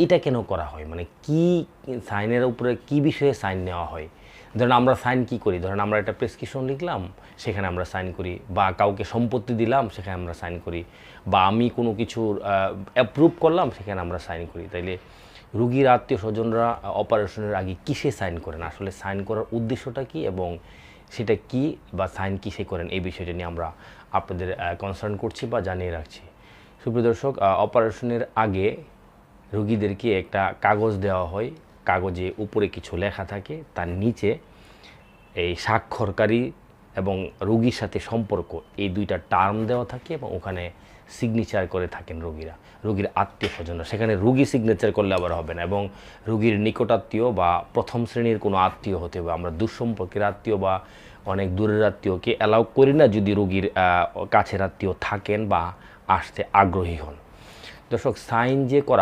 এটা কেন করা হয়, মানে কি সাইনের উপরে কি বিষয়ে সাইন নেওয়া হয়? ধরেন আমরা সাইন কি করি, ধরেন আমরা একটা প্রেসক্রিপশন লিখলাম, সেখানে আমরা সাইন করি, বা কাউকে সম্পত্তি দিলাম সেখানে আমরা সাইন করি, বা আমি কোনো কিছুর অ্যাপ্রুভ করলাম সেখানে আমরা সাইন করি। তাইলে রুগীর আত্মীয় স্বজনরা অপারেশনের আগে কিসে সাইন করেন, আসলে সাইন করার উদ্দেশ্যটা কি এবং সেটা কি, বা সাইন কিসে করেন, এই বিষয়টা নিয়ে আমরা আপনাদের কনসার্ন করছি বা জানিয়ে রাখছি। সুপ্রিয় দর্শক, অপারেশনের আগে রুগীদেরকে একটা কাগজ দেওয়া হয়, কাগজে উপরে কিছু লেখা থাকে, তার নিচে এই স্বাক্ষরকারী এবং রুগীর সাথে সম্পর্ক এই দুইটা টার্ম দেওয়া থাকে, এবং ওখানে সিগনেচার করে থাকেন রুগীর আত্মীয় স্বজনরা। সেখানে রুগী সিগনেচার করলে আবার হবে না, এবং রুগীর নিকটাত্মীয় বা প্রথম শ্রেণীর কোনো আত্মীয় হতে হবে। আমরা দূরসম্পর্কের আত্মীয় বা অনেক দূরের আত্মীয়কে অ্যালাউ করি না, যদি রুগীর কাছের আত্মীয় থাকেন বা আসতে আগ্রহী হন। দর্শক, সাইন যে করা